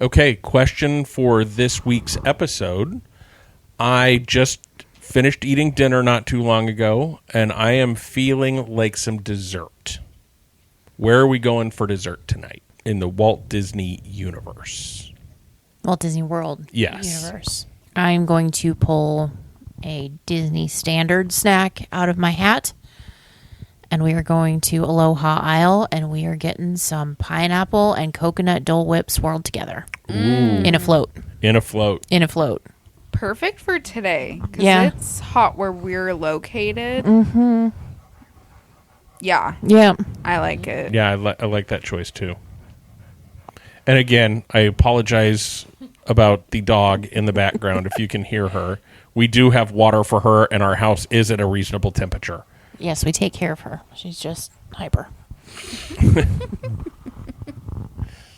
Okay, question for this week's episode. I just finished eating dinner not too long ago, and I am feeling like some dessert. Where are we going for dessert tonight in the Walt Disney universe? Walt Disney World Yes. universe. I'm going to pull a Disney standard snack out of my hat, and we are going to Aloha Isle, and we are getting some pineapple and coconut Dole Whip swirled together in a float. In a float. In a float. Perfect for today, because Yeah. it's hot where we're located. Mm-hmm. Yeah, Yeah. I like it. Yeah, I like that choice too. And again, I apologize about the dog in the background if you can hear her. We do have water for her, and our house is at a reasonable temperature. Yes, we take care of her. She's just hyper.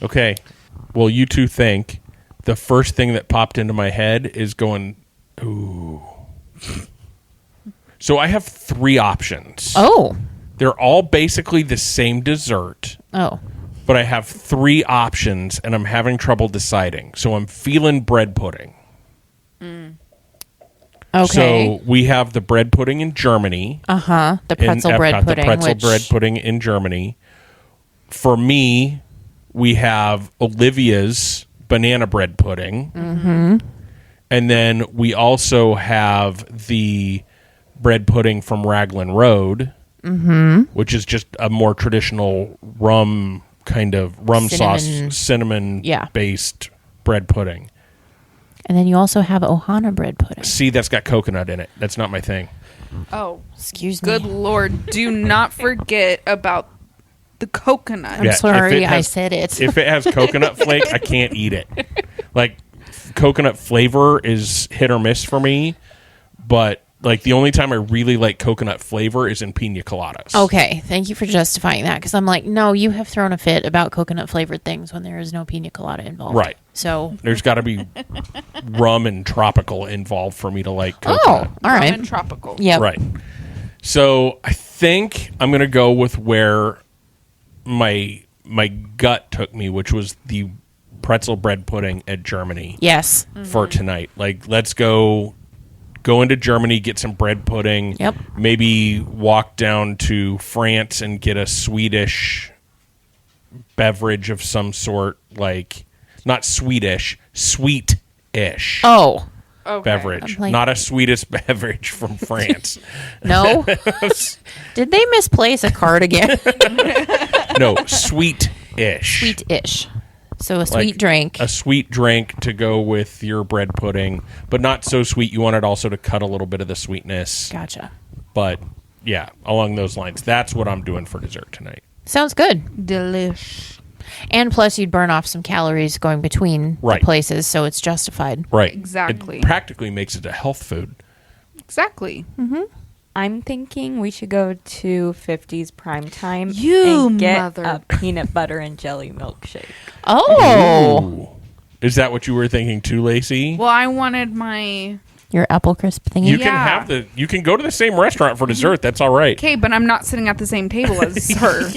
Okay. Well, you two think the first thing that popped into my head is going, ooh. So I have 3 options. Oh. They're all basically the same dessert, Oh. but I have 3 options, and I'm having trouble deciding. So I'm feeling bread pudding. Okay. So we have the bread pudding in Germany. The in pretzel bread Epcot, pudding. The pretzel which, bread pudding in Germany. For me, we have Olivia's banana bread pudding. Mm-hmm. And then we also have the bread pudding from Raglan Road, which is just a more traditional rum sauce, cinnamon-based bread pudding. And then you also have Ohana bread pudding. See, that's got coconut in it. That's not my thing. Oh, Excuse me. good Lord. Do not forget about the coconut. I'm Yeah, sorry, I said it. If it has coconut flake, I can't eat it. Like, coconut flavor is hit or miss for me, but like the only time I really like coconut flavor is in pina coladas. Okay, thank you for justifying that, because I'm like, no, you have thrown a fit about coconut flavored things when there is no pina colada involved. Right. So, There's got to be rum and tropical involved for me to like oh, coconut. all right. Rum and tropical. Yep. Right. So I think I'm going to go with where my gut took me, which was the pretzel bread pudding at Germany. Yes. For tonight. Like, let's go into Germany, get some bread pudding. Yep. Maybe walk down to France and get a Swedish beverage of some sort, like not Swedish, sweet-ish Oh, Okay. beverage. I'm like- Not a Swedish beverage from France. no. Did they misplace a card again? No, sweet-ish. Sweet-ish. So a Like sweet drink. A sweet drink to go with your bread pudding, but not so sweet. You want it also to cut a little bit of the sweetness. Gotcha. But yeah, along those lines. That's what I'm doing for dessert tonight. Sounds good. Delish. And plus, you'd burn off some calories going between Right. the places, so it's justified. Right. Exactly. It practically makes it a health food. Exactly. I'm thinking we should go to 50's prime time You and get mother. a peanut butter and jelly milkshake. Oh, Ooh. Is that what you were thinking too, Lacey? Well, I wanted my... your apple crisp thingy. You Yeah. you can go to the same restaurant for dessert. That's all right. Okay, but I'm not sitting at the same table as her.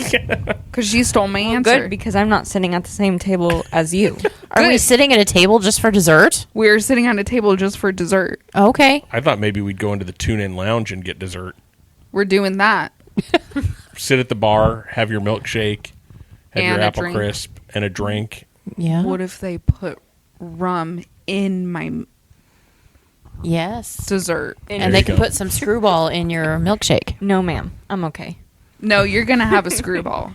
Because she stole my answer. Good, because I'm not sitting at the same table as you. Are we Good. sitting at a table just for dessert? We're sitting at a table just for dessert. Okay. I thought maybe we'd go into the tune-in lounge and get dessert. We're doing that. Sit at the bar, have your milkshake, have And your a apple drink. crisp, and a drink. Yeah. What if they put rum in my Yes. dessert? And There they you can go. put some screwball in your milkshake. No, ma'am. I'm okay. No, you're going to have a screwball.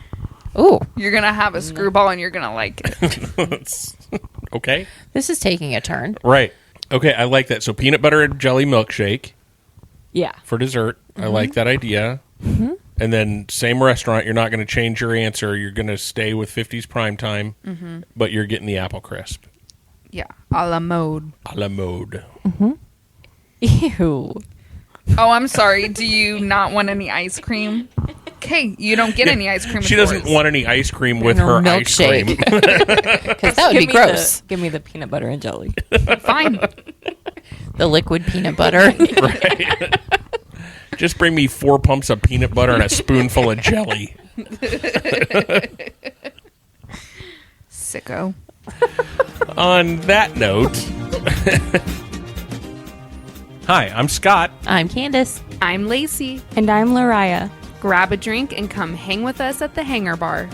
Ooh, You're going to have a screwball and you're going to like it. Okay. this is taking a turn. Right. Okay, I like that. So peanut butter and jelly milkshake Yeah. for dessert. I like that idea. Mm-hmm. And then same restaurant. You're not going to change your answer. You're going to stay with 50's prime time, but you're getting the apple crisp. Yeah, a la mode. A la mode. Ew. Oh, I'm sorry. Do you not want any ice cream? Okay, you don't get any ice cream. She with doesn't yours. want any ice cream with No her ice milkshake. cream. Because that would be gross. Give me the peanut butter and jelly. Fine. The liquid peanut butter. Right. Just bring me 4 pumps of peanut butter and a spoonful of jelly. Sicko. on that note, hi, I'm Scott. I'm Candace. I'm Lacey. And I'm Lariah. Grab a drink and come hang with us at the Hangar Bar.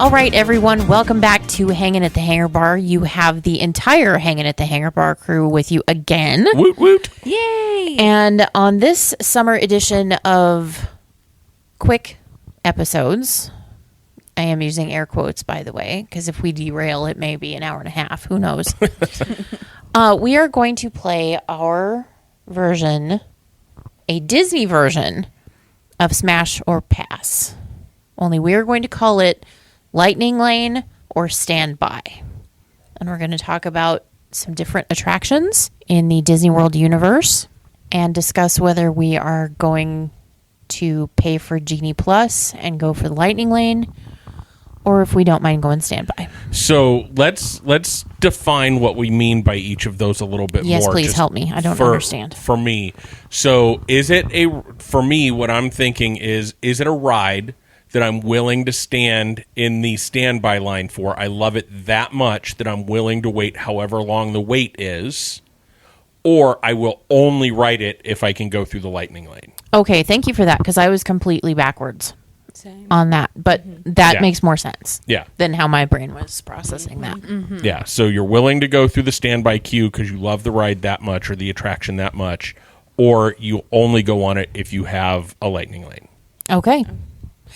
All right, everyone, welcome back to Hanging at the Hangar Bar. You have the entire Hanging at the Hangar Bar crew with you again. Woot woot. Yay! And on this summer edition of quick episodes, I am using air quotes, by the way, because if we derail, it may be an hour and a half. Who knows? We are going to play our version, a Disney version of Smash or Pass. Only we are going to call it Lightning Lane or Standby. And we're going to talk about some different attractions in the Disney World universe and discuss whether we are going to pay for Genie Plus and go for the Lightning Lane, or if we don't mind going Standby. So let's define what we mean by each of those a little bit more. Yes, please just help me. I don't understand. For me. So for me, what I'm thinking is it a ride that I'm willing to stand in the standby line for? I love it that much that I'm willing to wait however long the wait is, or I will only ride it if I can go through the Lightning Lane. Okay, thank you for that, because I was completely backwards Same. on that. But that Yeah. makes more sense Yeah. than how my brain was processing that. Yeah, so you're willing to go through the standby queue because you love the ride that much or the attraction that much, or you only go on it if you have a Lightning Lane. Okay.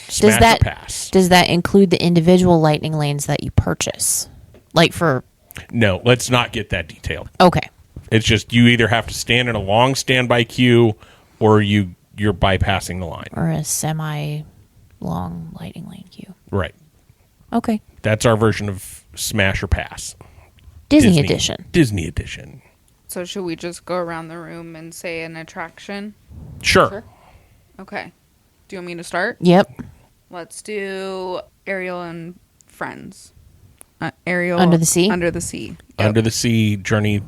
Smash that or pass? Does that include the individual Lightning Lanes that you purchase? Like for... No, let's not get that detailed. Okay. It's just you either have to stand in a long standby queue or you're bypassing the line. Or a semi-long Lightning Lane queue. Right. Okay. That's our version of Smash or Pass. Disney Edition. Disney Edition. So should we just go around the room and say an attraction? Sure. Okay. Do you want me to start? Yep. Let's do Ariel and Friends. Ariel Under the Sea? Under the Sea. Yep. Under the Sea, Journey.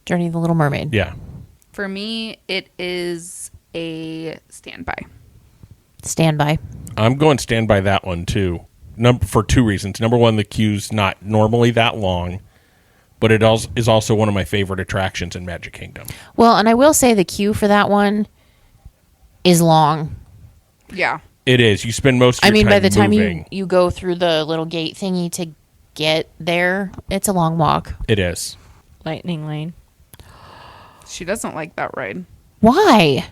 Journey of the Little Mermaid. Yeah. For me, it is a standby. Standby. I'm going stand by that one too. For two reasons. Number one, the queue's not normally that long, but it is also one of my favorite attractions in Magic Kingdom. Well, and I will say the queue for that one is long. Yeah. It is. You spend most of your time by the time moving. you go through the little gate thingy to get there, it's a long walk. It is. Lightning Lane. She doesn't like that ride. Why?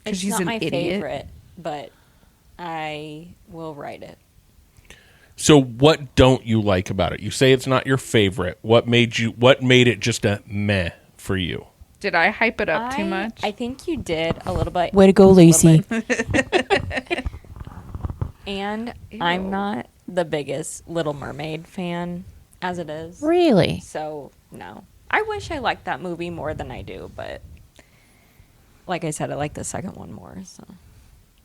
It's she's not an my idiot. favorite, but I will ride it. So what don't you like about it? You say it's not your favorite. What made it just a meh for you? Did I hype it up too much? I think you did a little bit. Way to go, Lacey. And I'm not the biggest Little Mermaid fan as it is. Really? So, no. I wish I liked that movie more than I do, but like I said, I like the second one more. So,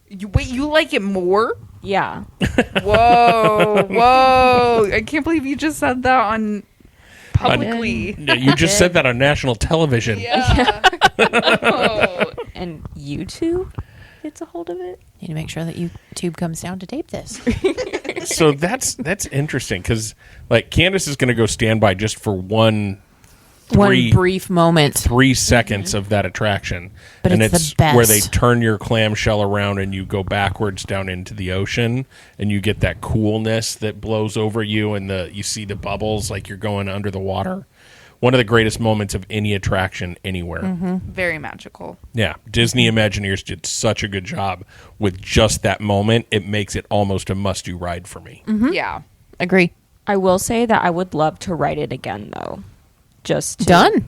you like it more? yeah. Whoa. I can't believe you just said that on publicly. Yeah, you just said that on national television. Yeah. Oh. And YouTube gets a hold of it. Need to make sure that YouTube comes down to tape this. So that's interesting because like Candace is going to go stand by just for one brief moment. 3 seconds of that attraction. But and it's the best. where they turn your clamshell around and you go backwards down into the ocean and you get that coolness that blows over you and you see the bubbles like you're going under the water. One of the greatest moments of any attraction anywhere. Very magical. Yeah. Disney Imagineers did such a good job with just that moment. It makes it almost a must-do ride for me. Yeah. Agree. I will say that I would love to write it again, though. Just to Done.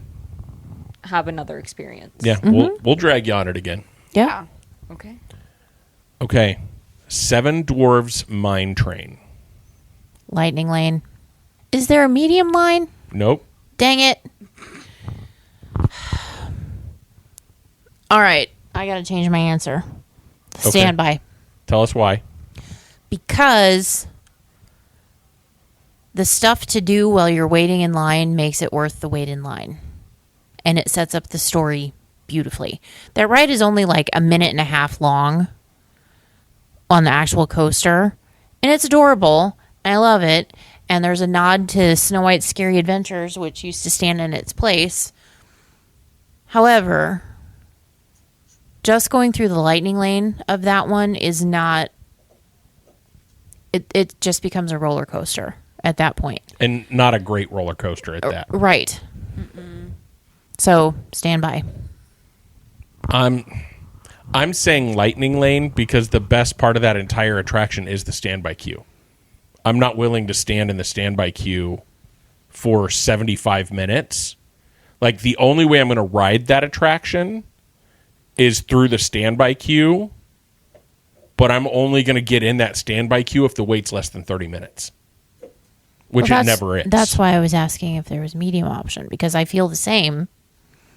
have another experience. Yeah. We'll drag you on it again. Yeah. Okay. Okay. Seven Dwarves Mine Train. Lightning Lane. Is there a medium line? Nope. Dang it. All right. I got to change my answer. Standby. Tell us why. Because the stuff to do while you're waiting in line makes it worth the wait in line. And it sets up the story beautifully. That ride is only like a minute and a half long on the actual coaster. And it's adorable. I love it. And there's a nod to Snow White's Scary Adventures, which used to stand in its place. However, just going through the lightning lane of that one is not... It just becomes a roller coaster at that point. And not a great roller coaster at that. Right. So, stand by. I'm saying Lightning Lane because the best part of that entire attraction is the standby queue. I'm not willing to stand in the standby queue for 75 minutes. Like, the only way I'm going to ride that attraction is through the standby queue, but I'm only going to get in that standby queue if the wait's less than 30 minutes, which it never is. That's why I was asking if there was medium option, because I feel the same.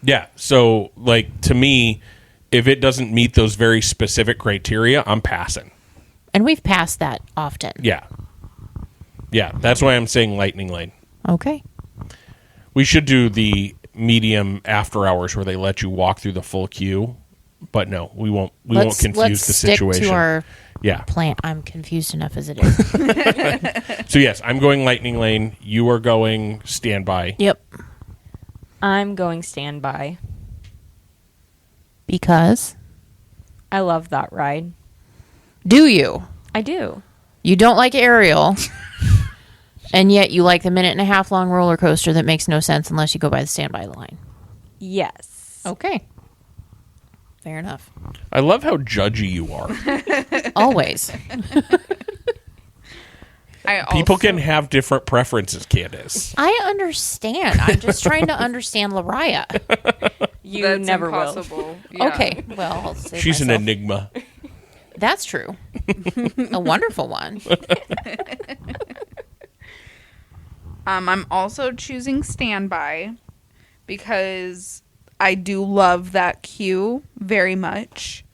Yeah, so, like, to me, if it doesn't meet those very specific criteria, I'm passing. And we've passed that often. Yeah. Yeah, that's why I'm saying Lightning Lane. Okay. We should do the medium after hours where they let you walk through the full queue, but no, we won't confuse the situation. Stick to our yeah. plan. I'm confused enough as it is. So yes, I'm going Lightning Lane. You are going standby. Yep. I'm going standby. Because? I love that ride. Do you? I do. You don't like Ariel, and yet you like the 1.5-minute long roller coaster that makes no sense unless you go by the standby line. Yes. Okay. Fair enough. I love how judgy you are. Always. People can have different preferences, Candace. I understand. I'm just trying to understand Lariah. You That's never impossible. Yeah. Okay. Well, I'll save She's myself. an enigma. That's true. A wonderful one. I'm also choosing standby because I do love that queue very much.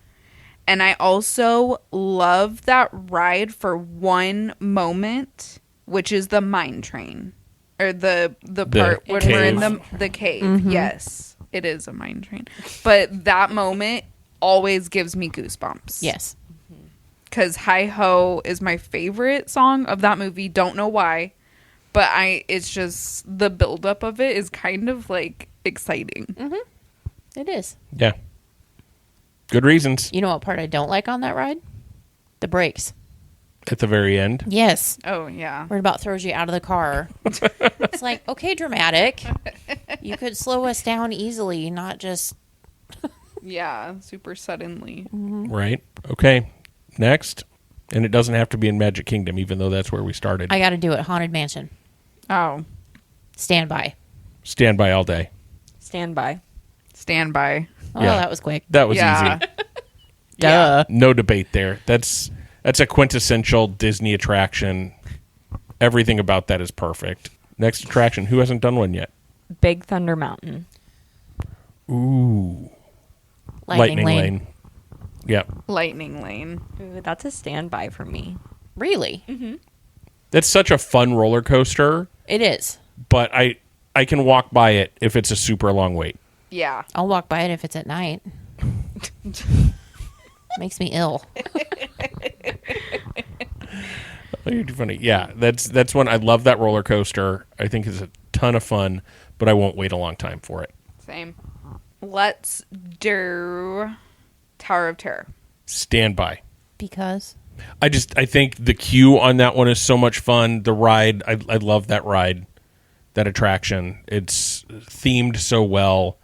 And I also love that ride for one moment, which is the mine train. Or the part when we're in the cave. Mm-hmm. Yes, it is a mine train. But that moment always gives me goosebumps. Yes. Because Hi Ho is my favorite song of that movie. Don't know why. But it's just the buildup of it is kind of like exciting. Mm-hmm. It is. Yeah. Good reasons. You know what part I don't like on that ride? The brakes. At the very end. Yes. Oh, yeah. Where it about throws you out of the car. It's like, okay, dramatic. You could slow us down easily, not just... Yeah, super suddenly. Mm-hmm. Right. Okay. Next. And it doesn't have to be in Magic Kingdom, even though that's where we started. I got to do it. Haunted Mansion. Oh. Standby. Standby all day. Standby. Standby. Oh, Yeah. that was quick. That was Yeah. easy. Duh. No debate there. That's a quintessential Disney attraction. Everything about that is perfect. Next attraction. Who hasn't done one yet? Big Thunder Mountain. Ooh. Lightning Lane. Yep. Lightning Lane. Ooh, that's a standby for me. Really? That's such a fun roller coaster, It is. but I can walk by it if it's a super long wait. Yeah. I'll walk by it if it's at night. Makes me ill. Oh, you're too funny. Yeah, that's one. I love that roller coaster. I think it's a ton of fun, but I won't wait a long time for it. Same. Let's do Tower of Terror. Standby. Because? I think the queue on that one is so much fun. The ride, I love that ride, that attraction. It's themed so well.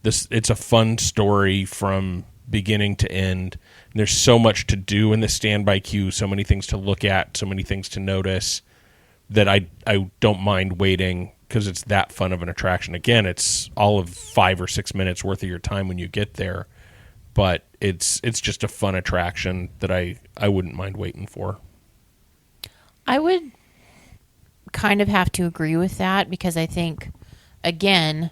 It's a fun story from beginning to end. And there's so much to do in the standby queue, so many things to look at, so many things to notice that I don't mind waiting because it's that fun of an attraction. Again, it's all of 5 or 6 minutes worth of your time when you get there, but it's just a fun attraction that I wouldn't mind waiting for. I would kind of have to agree with that because I think, again,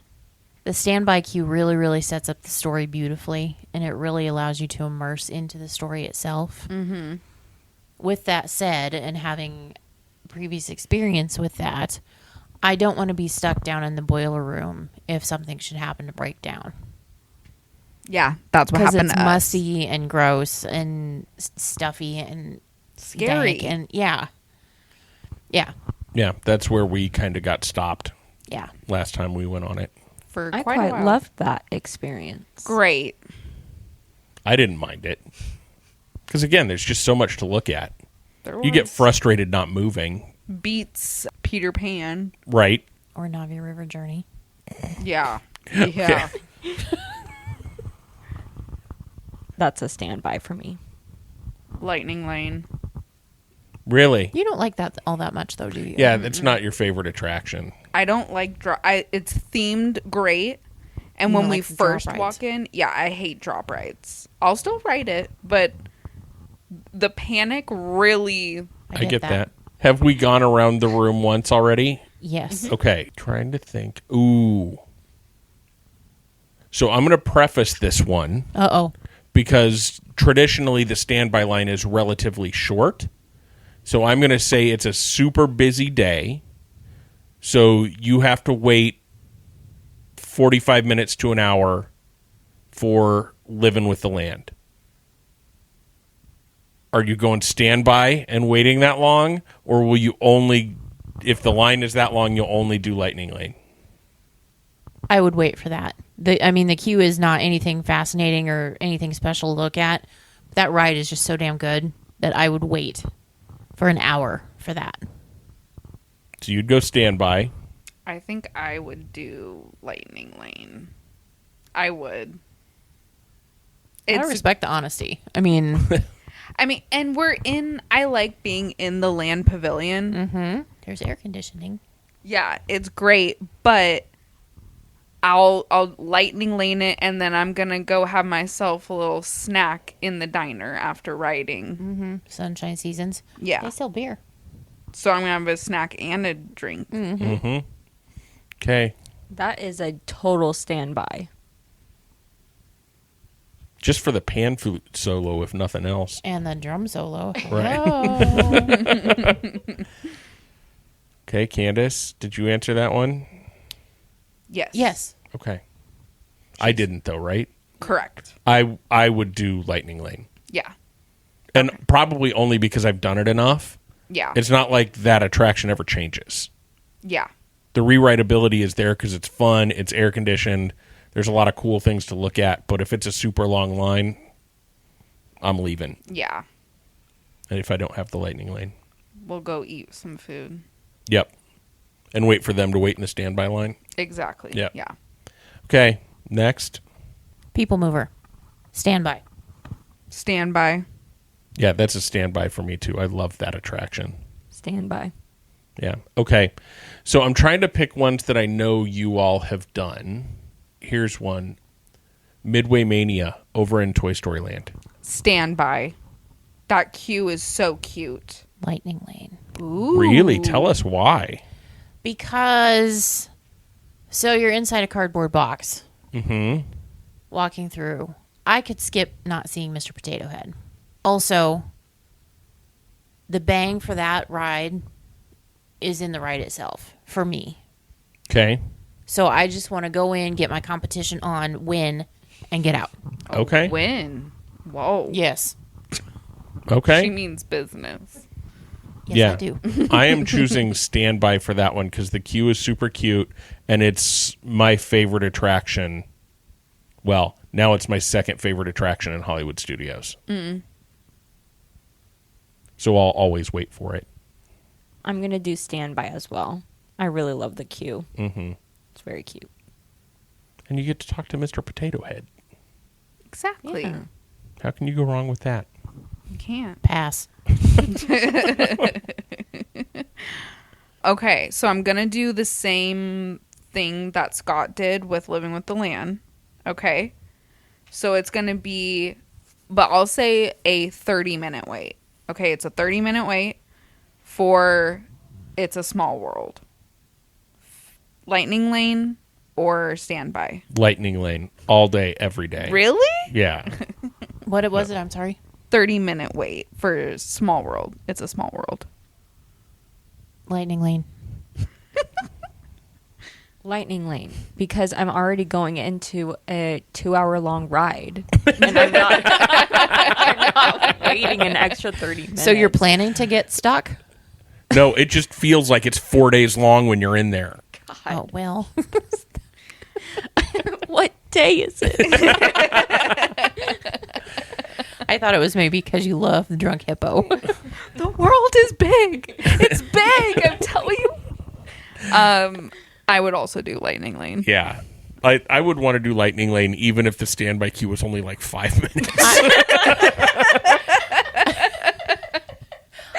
the standby queue really, really sets up the story beautifully, and it really allows you to immerse into the story itself. Mm-hmm. With that said, and having previous experience with that, I don't want to be stuck down in the boiler room if something should happen to break down. Yeah, that's what Because happened it's to us. musty and gross and stuffy, and Scary. dank, and yeah. Yeah, that's where we kind of got stopped Yeah. last time we went on it. For I quite a quite while. loved that experience. Great. I didn't mind it. Because, again, there's just so much to look at. There You get was. frustrated not moving, Beats Peter Pan. right? Or Navi River Journey. Yeah. Yeah. That's a standby for me. Lightning Lane. Really? You don't like that all that much, though, do you? Yeah, that's not your favorite attraction. I don't like it's themed great. And You when don't we like the drop first rides. walk in, yeah, I hate drop rides. I'll still ride it, but the panic really I get that. Have we gone around the room once already? Yes. Okay, trying to think. Ooh. So I'm going to preface this one Uh-oh. because traditionally the standby line is relatively short. So I'm going to say it's a super busy day. So you have to wait 45 minutes to an hour for Living with the Land. Are you going standby and waiting that long? Or will you only, if the line is that long, you'll only do Lightning Lane? I would wait for that. The queue is not anything fascinating or anything special to look at. That ride is just so damn good that I would wait for an hour for that. So you'd go standby. I think I would do Lightning Lane. I would. I respect the honesty. I mean, And I like being in the land pavilion. there's air conditioning. Yeah, it's great, but I'll Lightning Lane it, and then I'm gonna go have myself a little snack in the diner after riding. Sunshine Seasons. Yeah. They sell beer. So I'm gonna have a snack and a drink. Okay. That is a total standby. Just for the pan flute solo, if nothing else. And the drum solo. Right. Oh. Okay, Candace, did you answer that one? Yes. Yes. Okay. I didn't, though, right? Correct. I would do Lightning Lane. Yeah. And probably only because I've done it enough. Yeah. It's not like that attraction ever changes. Yeah. The rewritability is there because it's fun, it's air conditioned, there's a lot of cool things to look at. But if it's a super long line, I'm leaving. Yeah. And if I don't have the Lightning Lane. We'll go eat some food. Yep. And wait for them to wait in the standby line. Exactly. Yep. Yeah. Okay, next. People Mover. Standby. Standby. Yeah, that's a standby for me, too. I love that attraction. Standby. Yeah. Okay. So I'm trying to pick ones that I know you all have done. Here's one. Midway Mania over in Toy Story Land. Standby. That queue is so cute. Lightning Lane. Ooh. Really? Tell us why. Because, so you're inside a cardboard box. Mm-hmm. Walking through. I could skip not seeing Mr. Potato Head. Also, the bang for that ride is in the ride itself, for me. Okay. So I just want to go in, get my competition on, win, and get out. Okay. Win. Whoa. Yes. Okay. She means business. Yes, Yeah. I do. I am choosing standby for that one because the queue is super cute and it's my favorite attraction. Well, now it's my second favorite attraction in Hollywood Studios. So I'll always wait for it. I'm going to do standby as well. I really love the queue. Mm-hmm. It's very cute. And you get to talk to Mr. Potato Head. Exactly. Yeah. How can you go wrong with that? You can't. Pass. Okay, so I'm going to do the same thing that Scott did with Living with the Land. Okay? So it's going to be, but I'll say a 30-minute wait. Okay, it's a 30-minute wait for It's a Small World. Lightning Lane or Standby? Lightning Lane all day, every day. Really? Yeah. What was it? I'm sorry. 30-minute wait for Small World. It's a Small World. Lightning Lane. Lightning Lane, because I'm already going into a 2-hour-long ride, and I'm not, I'm not waiting an extra 30 minutes. So you're planning to get stuck? No, it just feels like it's 4 days long when you're in there. Oh, well. What day is it? I thought it was maybe because you love the drunk hippo. The world is big. It's big. I'm telling you. I would also do Lightning Lane. Yeah. I would want to do Lightning Lane even if the standby queue was only like 5 minutes.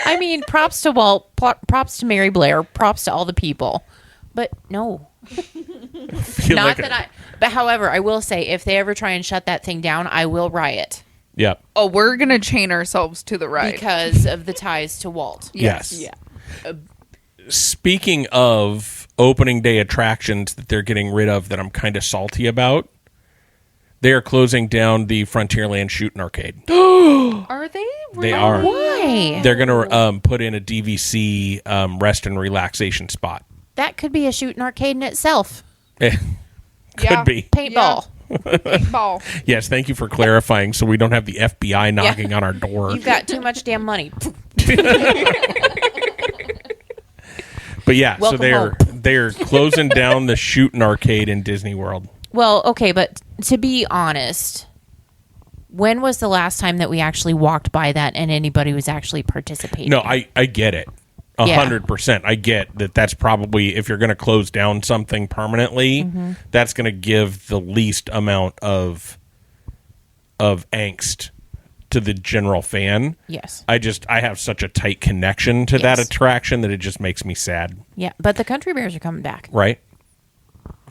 I mean, props to Walt, props to Mary Blair, props to all the people. But no. But however, I will say, if they ever try and shut that thing down, I will riot. Yeah. Oh, we're going to chain ourselves to the ride. Because of the ties to Walt. Yes. Yeah. Speaking of opening day attractions that they're getting rid of that I'm kind of salty about, they are closing down the Frontierland Shooting Arcade. Are they? They are. Why? They're going to put in a DVC rest and relaxation spot. That could be a shooting arcade in itself. Could Yeah. be. Paintball. Paintball. Yes, thank you for clarifying so we don't have the FBI knocking on our door. You've got too much damn money. But yeah, Welcome so they're closing down the shooting arcade in Disney World. Well, okay, but to be honest, when was the last time that we actually walked by that and anybody was actually participating? No, I get it. 100%. I get that that's probably, if you're going to close down something permanently, that's going to give the least amount of angst to the general fan. Yes. I have such a tight connection to that attraction that it just makes me sad. Yeah, but the Country Bears are coming back. Right?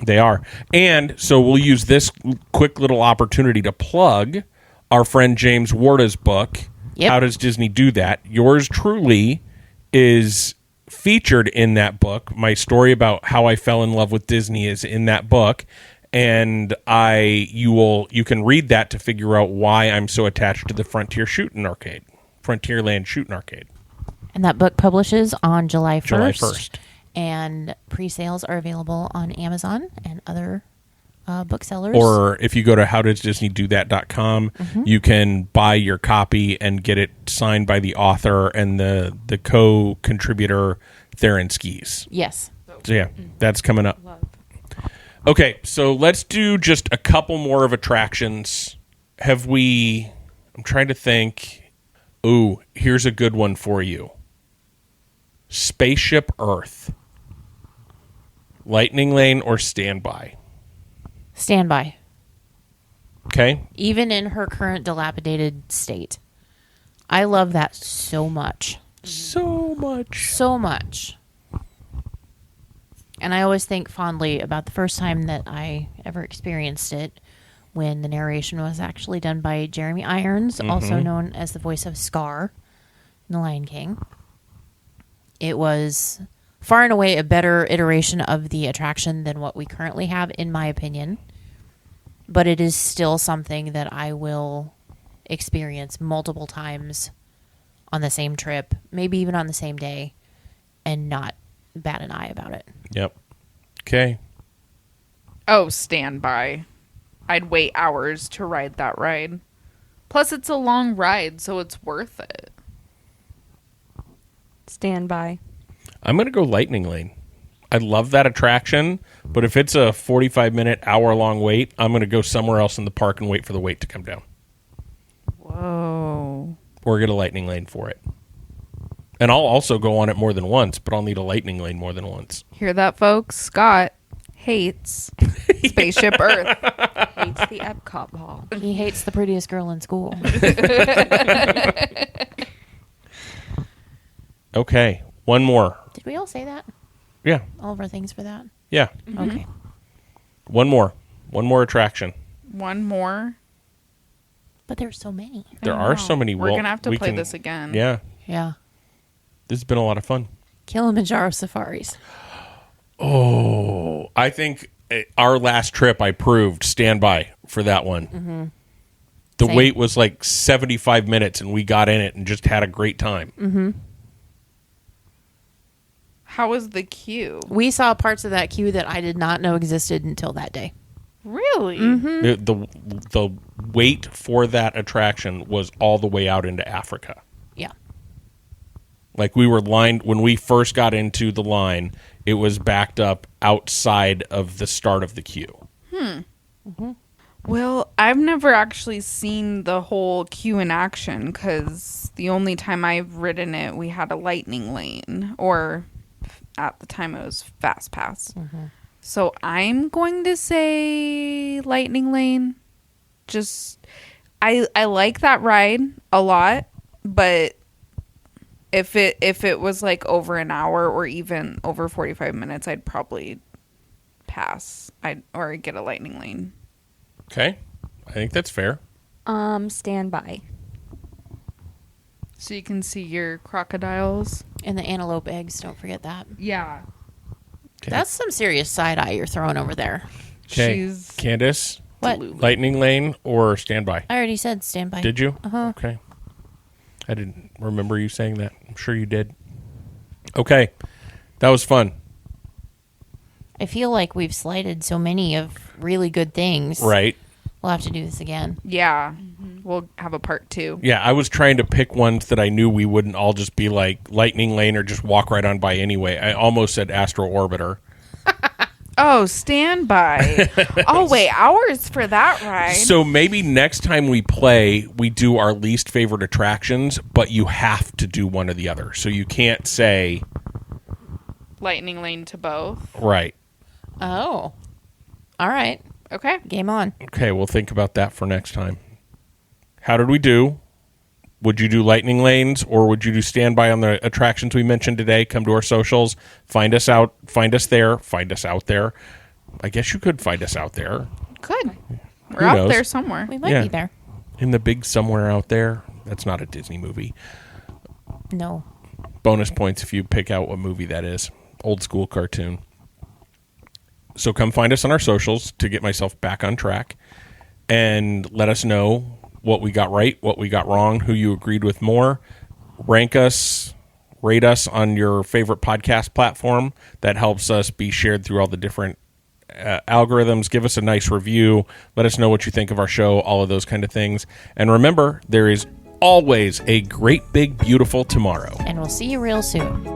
They are. And so we'll use this quick little opportunity to plug our friend James Warda's book, Yep. How Does Disney Do That? Yours truly is featured in that book. My story about how I fell in love with Disney is in that book. And you can read that to figure out why I'm so attached to the Frontierland Shooting Arcade. And that book publishes on July 1st. July 1st. And pre-sales are available on Amazon and other booksellers. Or if you go to howdoesdisneydothat.com, you can buy your copy and get it signed by the author and the co-contributor Theron Skis. Yes. So yeah, that's coming up. Okay, so let's do just a couple more of attractions. I'm trying to think. Ooh, here's a good one for you. Spaceship Earth. Lightning Lane or Standby? Standby. Okay. Even in her current dilapidated state. I love that so much. So much. So much. And I always think fondly about the first time that I ever experienced it, when the narration was actually done by Jeremy Irons, also known as the voice of Scar in The Lion King. It was far and away a better iteration of the attraction than what we currently have, in my opinion. But it is still something that I will experience multiple times on the same trip, maybe even on the same day, and not bat an eye about it. Yep. Okay. Oh, Standby. I'd wait hours to ride that ride. Plus, it's a long ride, so it's worth it. Standby. I'm going to go Lightning Lane. I love that attraction, but if it's a 45-minute, hour-long wait, I'm going to go somewhere else in the park and wait for the wait to come down. Whoa. Or get a Lightning Lane for it. And I'll also go on it more than once, but I'll need a Lightning Lane more than once. Hear that, folks? Scott hates Spaceship Earth. Hates the Epcot ball. He hates the prettiest girl in school. Okay. One more. Did we all say that? Yeah. All of our things for that? Yeah. Okay. One more. One more attraction. One more. But there's so many. There I are know. so many. We're going to have to play this again. Yeah. Yeah. This has been a lot of fun. Kilimanjaro safaris. Oh, I think our last trip I proved Standby for that one. The Same. wait was like 75 minutes and we got in it and just had a great time. How was the queue? We saw parts of that queue that I did not know existed until that day. Really? The wait for that attraction was all the way out into Africa. Yeah. Like we were lined when we first got into the line, it was backed up outside of the start of the queue. Well, I've never actually seen the whole queue in action because the only time I've ridden it, we had a Lightning Lane, or at the time it was Fast Pass. So I'm going to say Lightning Lane. Just, I like that ride a lot, but if it was like over an hour or even over 45 minutes, I'd probably pass. Or get a Lightning Lane. Okay. I think that's fair. Standby. So you can see your crocodiles. And the antelope eggs, don't forget that. Yeah. Okay. That's some serious side eye you're throwing over there. Okay. She's Candace, What? Lightning Lane or Standby? I already said standby. Did you? Uh-huh. Okay. I didn't remember you saying that. I'm sure you did. Okay. That was fun. I feel like we've slighted so many of really good things. Right. We'll have to do this again. yeah. We'll have a part 2. Yeah, I was trying to pick ones that I knew we wouldn't all just be like Lightning Lane or just walk right on by anyway. I almost said Astro Orbiter. Oh, standby. I'll wait hours for that ride. So maybe next time we play, we do our least favorite attractions, but you have to do one or the other. So you can't say, Lightning Lane to both. right. Oh. All right. Okay. Game on. Okay, we'll think about that for next time. How did we do? Would you do Lightning Lanes or would you do Standby on the attractions we mentioned today? Come to our socials. Find us out. Find us there. Find us out there. I guess you could find us out there. Good. We're Who out knows? there somewhere. We might Yeah. be there. In the big somewhere out there. That's not a Disney movie. No. Bonus points if you pick out what movie that is. Old school cartoon. So come find us on our socials to get myself back on track and let us know what we got right, what we got wrong, who you agreed with more. Rank us, rate us on your favorite podcast platform. That helps us be shared through all the different algorithms. Give us a nice review. Let us know what you think of our show, all of those kind of things. And remember, there is always a great, big, beautiful tomorrow. And we'll see you real soon.